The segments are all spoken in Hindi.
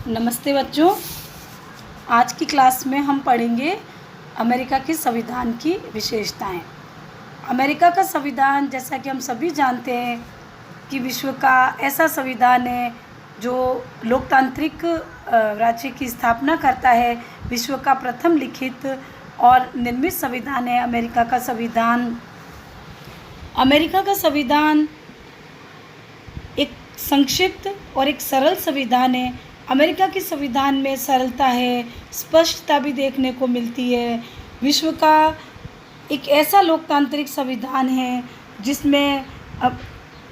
नमस्ते बच्चों। आज की क्लास में हम पढ़ेंगे अमेरिका के संविधान की विशेषताएं। अमेरिका का संविधान, जैसा कि हम सभी जानते हैं कि विश्व का ऐसा संविधान है जो लोकतांत्रिक राज्य की स्थापना करता है। विश्व का प्रथम लिखित और निर्मित संविधान है अमेरिका का संविधान। अमेरिका का संविधान एक संक्षिप्त और एक सरल संविधान है। अमेरिका के संविधान में सरलता है, स्पष्टता भी देखने को मिलती है। विश्व का एक ऐसा लोकतांत्रिक संविधान है जिसमें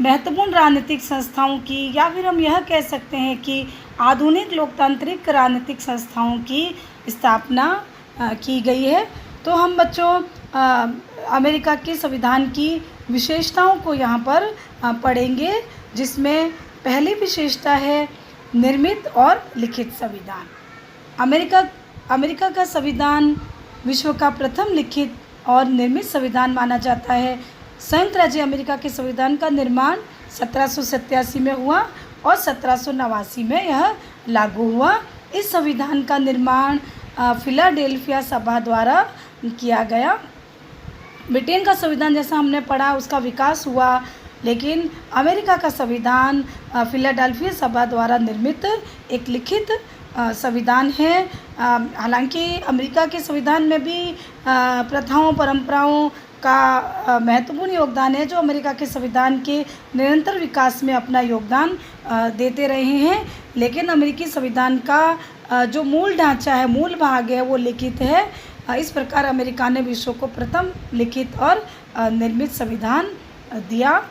महत्वपूर्ण राजनीतिक संस्थाओं की, या फिर हम यह कह सकते हैं कि आधुनिक लोकतांत्रिक राजनीतिक संस्थाओं की स्थापना की गई है। तो हम बच्चों अमेरिका के संविधान की विशेषताओं को यहाँ पर पढ़ेंगे, जिसमें पहली विशेषता है निर्मित और लिखित संविधान। अमेरिका का संविधान विश्व का प्रथम लिखित और निर्मित संविधान माना जाता है। संयुक्त राज्य अमेरिका के संविधान का निर्माण 1787 में हुआ और 1789 में यह लागू हुआ। इस संविधान का निर्माण फिलाडेल्फिया सभा द्वारा किया गया। ब्रिटेन का संविधान, जैसा हमने पढ़ा, उसका विकास हुआ, लेकिन अमेरिका का संविधान फिलाडेल्फिया सभा द्वारा निर्मित एक लिखित संविधान है। हालांकि अमेरिका के संविधान में भी प्रथाओं परंपराओं का महत्वपूर्ण योगदान है, जो अमेरिका के संविधान के निरंतर विकास में अपना योगदान देते रहे हैं। लेकिन अमेरिकी संविधान का जो मूल ढांचा है, मूल भाग है, वो लिखित है। इस प्रकार अमेरिका ने विश्व को प्रथम लिखित और निर्मित संविधान दिया।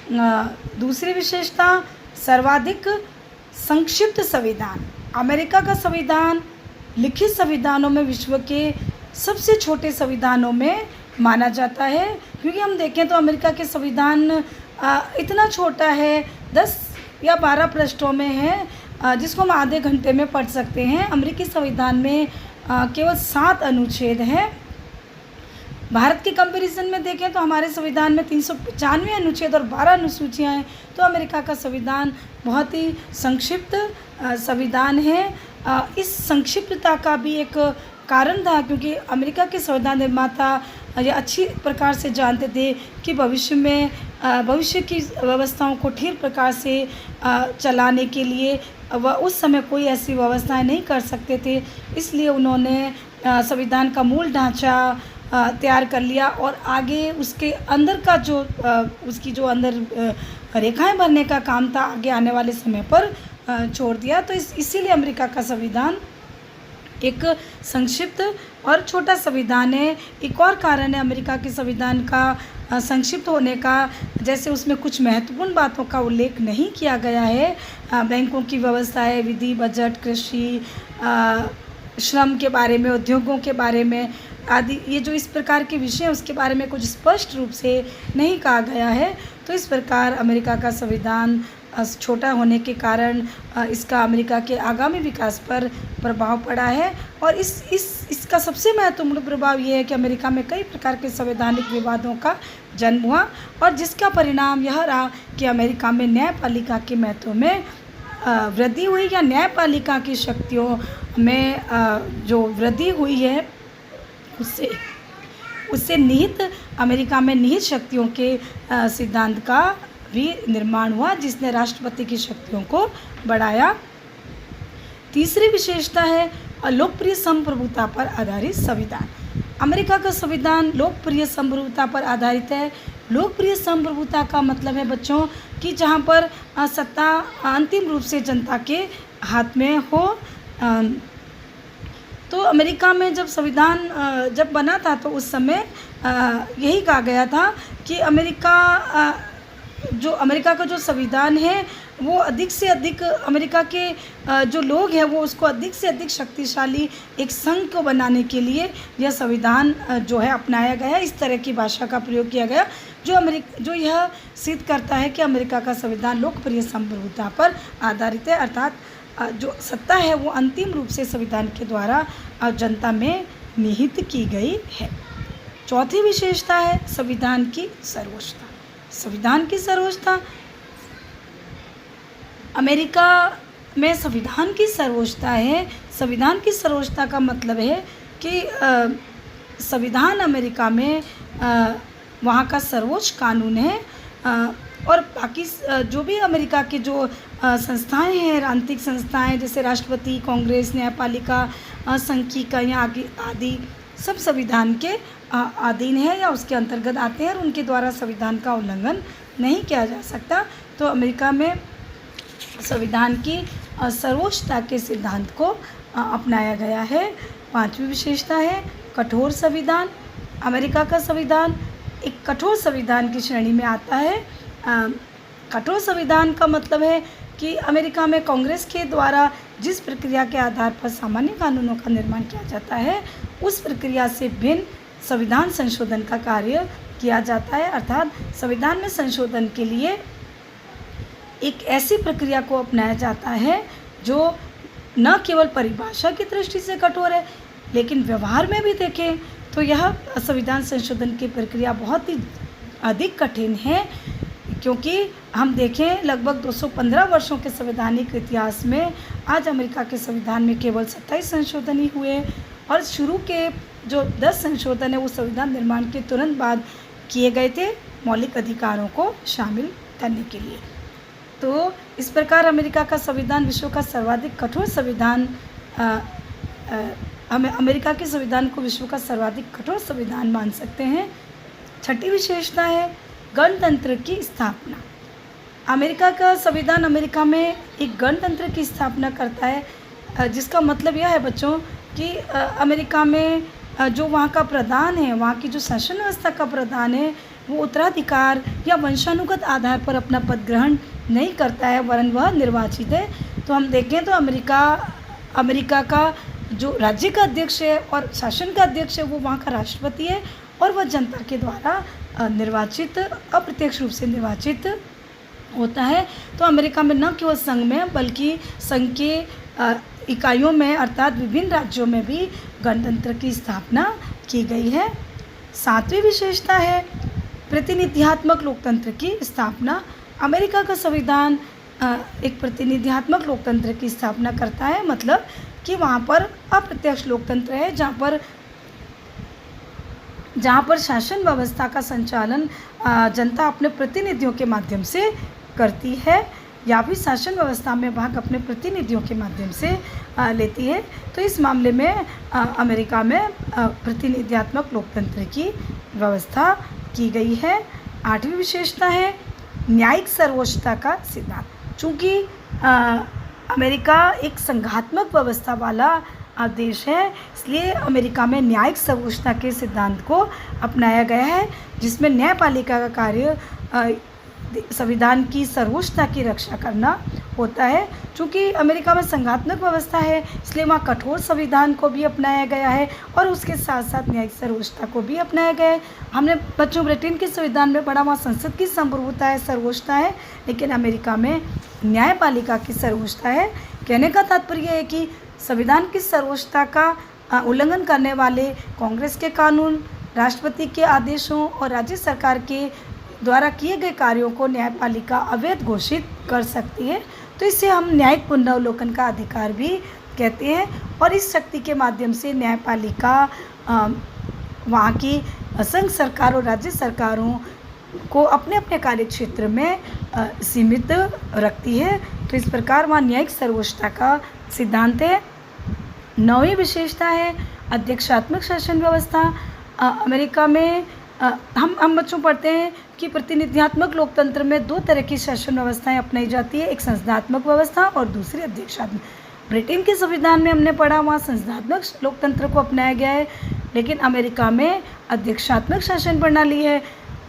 दूसरी विशेषता, सर्वाधिक संक्षिप्त संविधान। अमेरिका का संविधान लिखित संविधानों में विश्व के सबसे छोटे संविधानों में माना जाता है। क्योंकि हम देखें तो अमेरिका के संविधान इतना छोटा है, 10 या 12 पृष्ठों में है, जिसको हम आधे घंटे में पढ़ सकते हैं। अमेरिकी संविधान में केवल 7 अनुच्छेद हैं। भारत के कंपैरिजन में देखें तो हमारे संविधान में 395 अनुच्छेद और 12 अनुसूचियाँ हैं। तो अमेरिका का संविधान बहुत ही संक्षिप्त संविधान है। इस संक्षिप्तता का भी एक कारण था, क्योंकि अमेरिका के संविधान निर्माता ये अच्छी प्रकार से जानते थे कि भविष्य की व्यवस्थाओं को ठीक प्रकार से चलाने के लिए वह उस समय कोई ऐसी व्यवस्थाएं नहीं कर सकते थे। इसलिए उन्होंने संविधान का मूल ढांचा तैयार कर लिया और आगे उसके अंदर का उसकी जो अंदर रेखाएं भरने का काम था, आगे आने वाले समय पर छोड़ दिया। तो इसीलिए अमेरिका का संविधान एक संक्षिप्त और छोटा संविधान है। एक और कारण है अमेरिका के संविधान का संक्षिप्त होने का, जैसे उसमें कुछ महत्वपूर्ण बातों का उल्लेख नहीं किया गया है। बैंकों की व्यवस्थाएं, विधि, बजट, कृषि, श्रम के बारे में, उद्योगों के बारे में आदि, ये जो इस प्रकार के विषय हैं उसके बारे में कुछ स्पष्ट रूप से नहीं कहा गया है। तो इस प्रकार अमेरिका का संविधान छोटा होने के कारण इसका अमेरिका के आगामी विकास पर प्रभाव पड़ा है। और इसका सबसे महत्वपूर्ण प्रभाव ये है कि अमेरिका में कई प्रकार के संवैधानिक विवादों का जन्म हुआ, और जिसका परिणाम यह रहा कि अमेरिका में न्यायपालिका के महत्व में वृद्धि हुई, या न्यायपालिका की शक्तियों में जो वृद्धि हुई है उससे निहित अमेरिका में निहित शक्तियों के सिद्धांत का भी निर्माण हुआ, जिसने राष्ट्रपति की शक्तियों को बढ़ाया। तीसरी विशेषता है लोकप्रिय संप्रभुता पर आधारित संविधान। अमेरिका का संविधान लोकप्रिय संप्रभुता पर आधारित है। लोकप्रिय संप्रभुता का मतलब है बच्चों कि जहाँ पर सत्ता अंतिम रूप से जनता के हाथ में हो। तो अमेरिका में जब संविधान जब बना था तो उस समय यही कहा गया था कि अमेरिका का जो संविधान है वो अधिक से अधिक अमेरिका के जो लोग हैं वो उसको अधिक से अधिक शक्तिशाली एक संघ को बनाने के लिए यह संविधान जो है अपनाया गया। इस तरह की भाषा का प्रयोग किया गया जो यह सिद्ध करता है कि अमेरिका का संविधान लोकप्रिय संप्रभुता पर आधारित है, अर्थात जो सत्ता है वो अंतिम रूप से संविधान के द्वारा जनता में निहित की गई है। चौथी विशेषता है संविधान की सर्वोच्चता। संविधान की सर्वोच्चता, अमेरिका में संविधान की सर्वोच्चता है। संविधान की सर्वोच्चता का मतलब है कि संविधान अमेरिका में वहाँ का सर्वोच्च कानून है। और बाकी जो भी अमेरिका की जो संस्थाएं हैं, राजनीतिक संस्थाएं जैसे राष्ट्रपति, कांग्रेस, न्यायपालिका, संघीय आदि सब संविधान के अधीन है या उसके अंतर्गत आते हैं और उनके द्वारा संविधान का उल्लंघन नहीं किया जा सकता। तो अमेरिका में संविधान की सर्वोच्चता के सिद्धांत को अपनाया गया है। पांचवी विशेषता है कठोर संविधान। अमेरिका का संविधान एक कठोर संविधान की श्रेणी में आता है। कठोर संविधान का मतलब है कि अमेरिका में कांग्रेस के द्वारा जिस प्रक्रिया के आधार पर सामान्य कानूनों का निर्माण किया जाता है उस प्रक्रिया से भिन्न संविधान संशोधन का कार्य किया जाता है। अर्थात संविधान में संशोधन के लिए एक ऐसी प्रक्रिया को अपनाया जाता है जो न केवल परिभाषा की दृष्टि से कठोर है लेकिन व्यवहार में भी देखें तो यह संविधान संशोधन की प्रक्रिया बहुत ही अधिक कठिन है। क्योंकि हम देखें लगभग 215 वर्षों के संवैधानिक इतिहास में आज अमेरिका के संविधान में केवल 27 संशोधन ही हुए और शुरू के जो 10 संशोधन है वो संविधान निर्माण के तुरंत बाद किए गए थे मौलिक अधिकारों को शामिल करने के लिए। तो इस प्रकार अमेरिका का संविधान विश्व का सर्वाधिक कठोर संविधान हमें अमेरिका के संविधान को विश्व का सर्वाधिक कठोर संविधान मान सकते हैं। छठी विशेषता है गणतंत्र की स्थापना। अमेरिका का संविधान अमेरिका में एक गणतंत्र की स्थापना करता है, जिसका मतलब यह है बच्चों कि अमेरिका में जो वहाँ का प्रधान है, वहाँ की जो शासन व्यवस्था का प्रधान है वो उत्तराधिकार या वंशानुगत आधार पर अपना पद ग्रहण नहीं करता है वरन वह निर्वाचित है। तो हम देखें तो अमेरिका का जो राज्य का अध्यक्ष है और शासन का अध्यक्ष है वो वहाँ का राष्ट्रपति है और वह जनता के द्वारा निर्वाचित, अप्रत्यक्ष रूप से निर्वाचित होता है। तो अमेरिका में न केवल संघ में बल्कि संघ के इकाइयों में अर्थात विभिन्न राज्यों में भी गणतंत्र की स्थापना की गई है। सातवीं विशेषता है प्रतिनिधियात्मक लोकतंत्र की स्थापना। अमेरिका का संविधान एक प्रतिनिधियात्मक लोकतंत्र की स्थापना करता है, मतलब कि वहाँ पर अप्रत्यक्ष लोकतंत्र है जहाँ पर शासन व्यवस्था का संचालन जनता अपने प्रतिनिधियों के माध्यम से करती है या फिर शासन व्यवस्था में भाग अपने प्रतिनिधियों के माध्यम से लेती है। तो इस मामले में अमेरिका में प्रतिनिधियात्मक लोकतंत्र की व्यवस्था की गई है। आठवीं विशेषता है न्यायिक सर्वोच्चता का सिद्धांत। चूँकि अमेरिका एक संघात्मक व्यवस्था वाला देश है इसलिए अमेरिका में न्यायिक सर्वोच्चता के सिद्धांत को अपनाया गया है, जिसमें न्यायपालिका का कार्य संविधान की सर्वोच्चता की रक्षा करना होता है। चूँकि अमेरिका में संघात्मक व्यवस्था है इसलिए वहाँ कठोर संविधान को भी अपनाया गया है और उसके साथ साथ न्यायिक सर्वोच्चता को भी अपनाया गया है। हमने बच्चों ब्रिटेन के संविधान में पढ़ा, वहाँ संसद की संप्रभुता है, सर्वोच्चता है, लेकिन अमेरिका में न्यायपालिका की सर्वोच्चता है। कहने का तात्पर्य है कि संविधान की सर्वोच्चता का उल्लंघन करने वाले कांग्रेस के कानून, राष्ट्रपति के आदेशों और राज्य सरकार के द्वारा किए गए कार्यों को न्यायपालिका अवैध घोषित कर सकती है। तो इसे हम न्यायिक पुनरावलोकन का अधिकार भी कहते हैं और इस शक्ति के माध्यम से न्यायपालिका वहाँ की संघ सरकार और राज्य सरकारों को अपने अपने कार्यक्षेत्र में सीमित रखती है। तो इस प्रकार वहाँ न्यायिक सर्वोच्चता का सिद्धांत है। नौवीं विशेषता है अध्यक्षात्मक शासन व्यवस्था। अमेरिका में हम बच्चों पढ़ते हैं कि प्रतिनिधियात्मक लोकतंत्र में दो तरह की शासन व्यवस्थाएं अपनाई जाती है, एक संसदात्मक व्यवस्था और दूसरी अध्यक्षात्मक। ब्रिटेन के संविधान में हमने पढ़ा वहाँ संसदात्मक लोकतंत्र को अपनाया गया है, लेकिन अमेरिका में अध्यक्षात्मक शासन प्रणाली है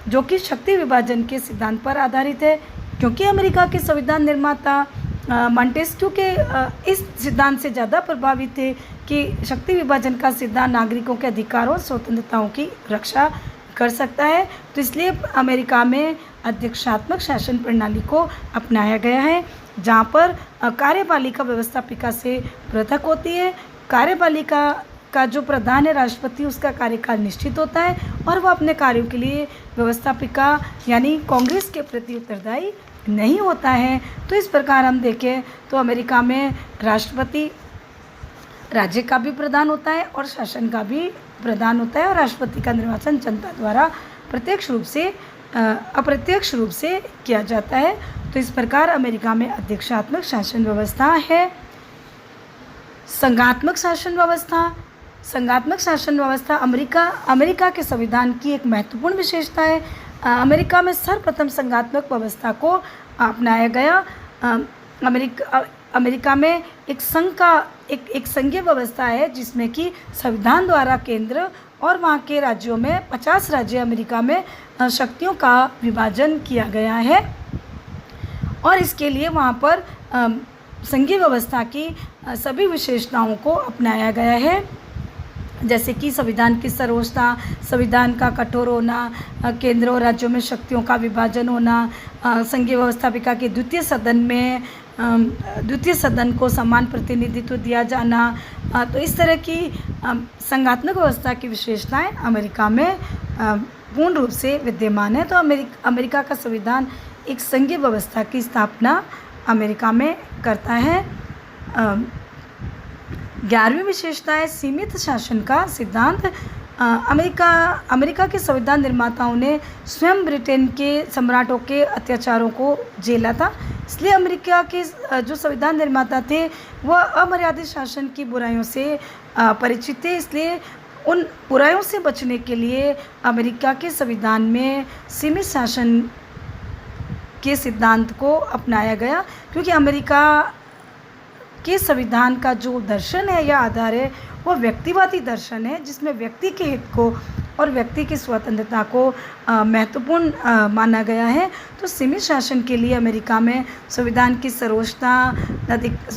जो कि शक्ति विभाजन के सिद्धांत पर आधारित है। क्योंकि अमेरिका के संविधान निर्माता मॉन्टेस्क्यू के इस सिद्धांत से ज़्यादा प्रभावित थे कि शक्ति विभाजन का सिद्धांत नागरिकों के अधिकारों और स्वतंत्रताओं की रक्षा कर सकता है, तो इसलिए अमेरिका में अध्यक्षात्मक शासन प्रणाली को अपनाया गया है, जहाँ पर कार्यपालिका व्यवस्थापिका से पृथक होती है। कार्यपालिका का जो प्रधान है राष्ट्रपति, उसका कार्यकाल निश्चित होता है और वह अपने कार्यों के लिए व्यवस्थापिका यानी कांग्रेस के प्रति उत्तरदायी नहीं होता है। तो इस प्रकार हम देखें तो अमेरिका में राष्ट्रपति राज्य का भी प्रधान होता है और शासन का भी प्रधान होता है, और राष्ट्रपति का निर्वाचन जनता द्वारा प्रत्यक्ष रूप से अप्रत्यक्ष रूप से किया जाता है। तो इस प्रकार अमेरिका में अध्यक्षात्मक शासन व्यवस्था है। संघात्मक शासन व्यवस्था, संघात्मक शासन व्यवस्था अमेरिका के संविधान की एक महत्वपूर्ण विशेषता है। अमेरिका में सर्वप्रथम संघात्मक व्यवस्था को अपनाया गया। अमेरिका में एक संघीय व्यवस्था है जिसमें कि संविधान द्वारा केंद्र और वहाँ के राज्यों में 50 राज्य अमेरिका में शक्तियों का विभाजन किया गया है, और इसके लिए वहाँ पर संघीय व्यवस्था की सभी विशेषताओं को अपनाया गया है, जैसे कि संविधान की सर्वोच्चता, संविधान का कठोर होना, केंद्र और राज्यों में शक्तियों का विभाजन होना, संघीय व्यवस्थापिका के द्वितीय सदन को समान प्रतिनिधित्व दिया जाना। तो इस तरह की संघात्मक व्यवस्था की विशेषताएं अमेरिका में पूर्ण रूप से विद्यमान है। तो अमेरिका का संविधान एक संघीय व्यवस्था की स्थापना अमेरिका में करता है। 11वीं विशेषता है सीमित शासन का सिद्धांत। अमेरिका के संविधान निर्माताओं ने स्वयं ब्रिटेन के सम्राटों के अत्याचारों को झेला था, इसलिए अमेरिका के जो संविधान निर्माता थे वह अमर्यादित शासन की बुराइयों से परिचित थे। इसलिए उन बुराइयों से बचने के लिए अमेरिका के संविधान में सीमित शासन के सिद्धांत को अपनाया गया, क्योंकि अमेरिका के संविधान का जो दर्शन है या आधार है वो व्यक्तिवादी दर्शन है, जिसमें व्यक्ति के हित को और व्यक्ति की स्वतंत्रता को महत्वपूर्ण माना गया है। तो सीमित शासन के लिए अमेरिका में संविधान की सर्वोच्चता,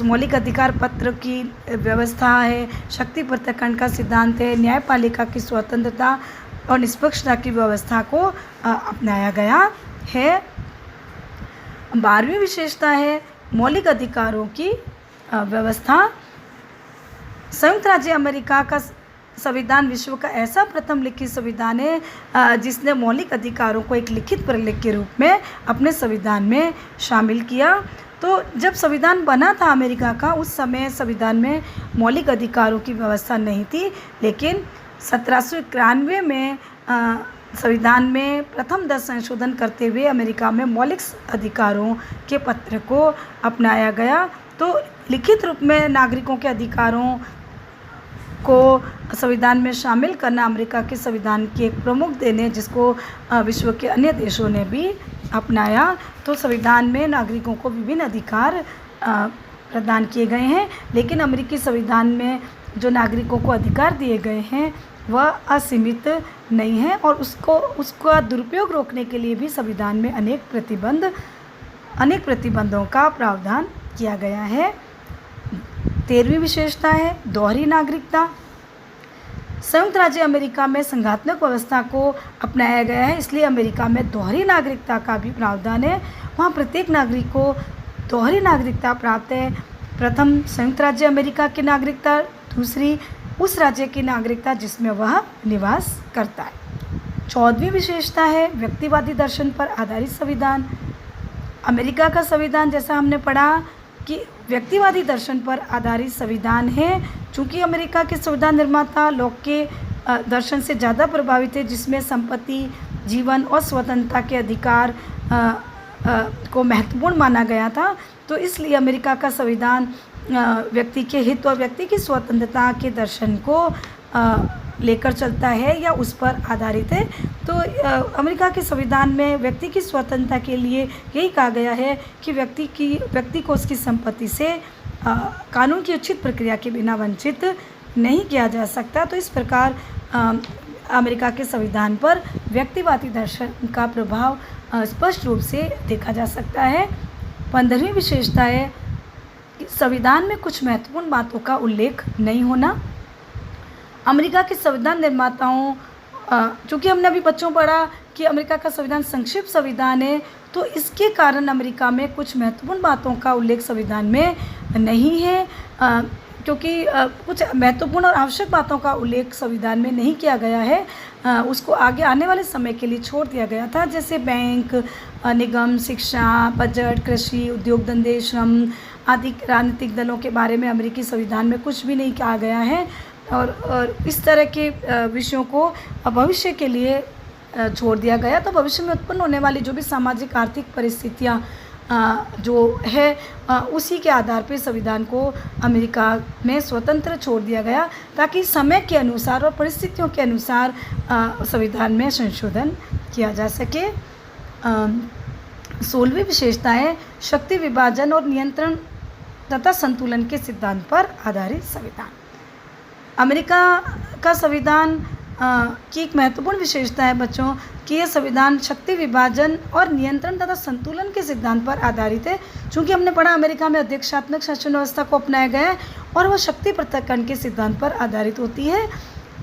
मौलिक अधिकार पत्र की व्यवस्था है, शक्ति पृथक्करण का सिद्धांत है, न्यायपालिका की स्वतंत्रता और निष्पक्षता की व्यवस्था को अपनाया गया है। 12वीं विशेषता है मौलिक अधिकारों की व्यवस्था। संयुक्त राज्य अमेरिका का संविधान विश्व का ऐसा प्रथम लिखित संविधान है जिसने मौलिक अधिकारों को एक लिखित प्रलेख के रूप में अपने संविधान में शामिल किया। तो जब संविधान बना था अमेरिका का, उस समय संविधान में मौलिक अधिकारों की व्यवस्था नहीं थी, लेकिन 1791 में संविधान में प्रथम 10 संशोधन करते हुए अमेरिका में मौलिक अधिकारों के पत्र को अपनाया गया। तो लिखित रूप में नागरिकों के अधिकारों को संविधान में शामिल करना अमेरिका के संविधान की एक प्रमुख देन है, जिसको विश्व के अन्य देशों ने भी अपनाया। तो संविधान में नागरिकों को विभिन्न अधिकार प्रदान किए गए हैं, लेकिन अमेरिकी संविधान में जो नागरिकों को अधिकार दिए गए हैं वह असीमित नहीं है, और उसका दुरुपयोग रोकने के लिए भी संविधान में अनेक प्रतिबंधों का प्रावधान किया गया है। 13वीं विशेषता है दोहरी नागरिकता। संयुक्त राज्य अमेरिका में संघात्मक व्यवस्था को अपनाया गया है, इसलिए अमेरिका में दोहरी नागरिकता का भी प्रावधान है। वहाँ प्रत्येक नागरिक को दोहरी नागरिकता प्राप्त है। प्रथम संयुक्त राज्य अमेरिका की नागरिकता, दूसरी उस राज्य की नागरिकता जिसमें वह निवास करता है। 14वीं विशेषता है व्यक्तिवादी दर्शन पर आधारित संविधान। अमेरिका का संविधान, जैसा हमने पढ़ा कि व्यक्तिवादी दर्शन पर आधारित संविधान है, चूँकि अमेरिका के संविधान निर्माता लोक के दर्शन से ज़्यादा प्रभावित है, जिसमें संपत्ति, जीवन और स्वतंत्रता के अधिकार को महत्वपूर्ण माना गया था। तो इसलिए अमेरिका का संविधान व्यक्ति के हित और व्यक्ति की स्वतंत्रता के दर्शन को लेकर चलता है या उस पर आधारित है। तो अमेरिका के संविधान में व्यक्ति की स्वतंत्रता के लिए यही कहा गया है कि व्यक्ति को उसकी संपत्ति से कानून की उचित प्रक्रिया के बिना वंचित नहीं किया जा सकता। तो इस प्रकार अमेरिका के संविधान पर व्यक्तिवादी दर्शन का प्रभाव स्पष्ट रूप से देखा जा सकता है। 15वीं विशेषता है कि संविधान में कुछ महत्वपूर्ण बातों का उल्लेख नहीं होना। अमेरिका के संविधान निर्माताओं, चूँकि हमने अभी बच्चों पढ़ा कि अमेरिका का संविधान संक्षिप्त संविधान है, तो इसके कारण अमेरिका में कुछ महत्वपूर्ण बातों का उल्लेख संविधान में नहीं है। क्योंकि कुछ महत्वपूर्ण और आवश्यक बातों का उल्लेख संविधान में नहीं किया गया है, उसको आगे आने वाले समय के लिए छोड़ दिया गया था। जैसे बैंक, निगम, शिक्षा, बजट, कृषि, उद्योग धंधे, श्रम आदि राजनीतिक दलों के बारे में अमेरिकी संविधान में कुछ भी नहीं कहा गया है। और इस तरह के विषयों को भविष्य के लिए छोड़ दिया गया। तो भविष्य में उत्पन्न होने वाली जो भी सामाजिक आर्थिक परिस्थितियाँ जो है उसी के आधार पर संविधान को अमेरिका में स्वतंत्र छोड़ दिया गया, ताकि समय के अनुसार और परिस्थितियों के अनुसार संविधान में संशोधन किया जा सके। 16वीं विशेषता है शक्ति विभाजन और नियंत्रण तथा संतुलन के सिद्धांत पर आधारित संविधान। अमेरिका का संविधान की एक महत्वपूर्ण विशेषता है बच्चों कि यह संविधान शक्ति विभाजन और नियंत्रण तथा संतुलन के सिद्धांत पर आधारित है। चूँकि हमने पढ़ा अमेरिका में अध्यक्षात्मक शासन व्यवस्था को अपनाया गया है और वह शक्ति पृथक्करण के सिद्धांत पर आधारित होती है।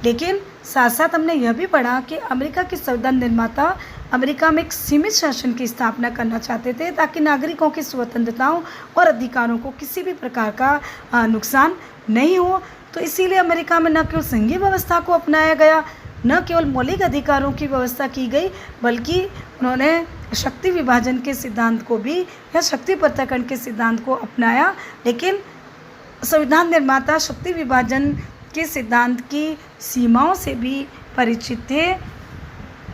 लेकिन साथ साथ हमने यह भी पढ़ा कि अमेरिका के संविधान निर्माता अमेरिका में एक सीमित शासन की स्थापना करना चाहते थे, ताकि नागरिकों की स्वतंत्रताओं और अधिकारों को किसी भी प्रकार का नुकसान नहीं हो। तो इसीलिए अमेरिका में न केवल संघीय व्यवस्था को अपनाया गया, न केवल मौलिक अधिकारों की व्यवस्था की गई, बल्कि उन्होंने शक्ति विभाजन के सिद्धांत को भी या शक्ति पृथक्करण के सिद्धांत को अपनाया। लेकिन संविधान निर्माता शक्ति विभाजन के सिद्धांत की सीमाओं से भी परिचित थे।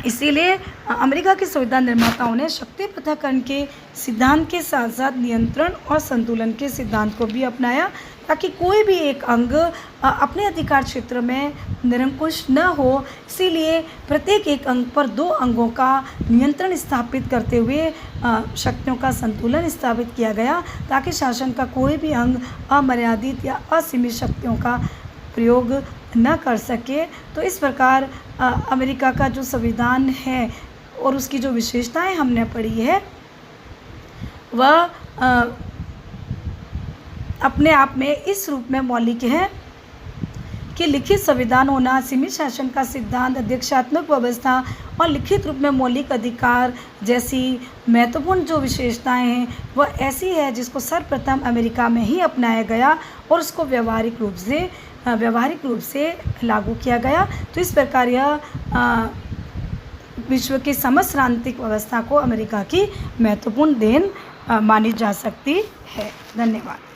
इसीलिए अमेरिका के संविधान निर्माताओं ने शक्ति पृथक्करण के सिद्धांत के साथ साथ नियंत्रण और संतुलन के सिद्धांत को भी अपनाया, ताकि कोई भी एक अंग अपने अधिकार क्षेत्र में निरंकुश न हो। इसीलिए प्रत्येक एक अंग पर 2 अंगों का नियंत्रण स्थापित करते हुए शक्तियों का संतुलन स्थापित किया गया, ताकि शासन का कोई भी अंग अमर्यादित या असीमित शक्तियों का प्रयोग न कर सके। तो इस प्रकार अमेरिका का जो संविधान है और उसकी जो विशेषताएं हमने पढ़ी है वह अपने आप में इस रूप में मौलिक है कि लिखित संविधान होना, सीमित शासन का सिद्धांत, अध्यक्षात्मक व्यवस्था और लिखित रूप में मौलिक अधिकार जैसी महत्वपूर्ण जो विशेषताएं हैं वह ऐसी है जिसको सर्वप्रथम अमेरिका में ही अपनाया गया और उसको व्यावहारिक रूप से लागू किया गया। तो इस प्रकार यह विश्व की समस्त राजनीतिक व्यवस्था को अमेरिका की महत्वपूर्ण देन मानी जा सकती है। धन्यवाद।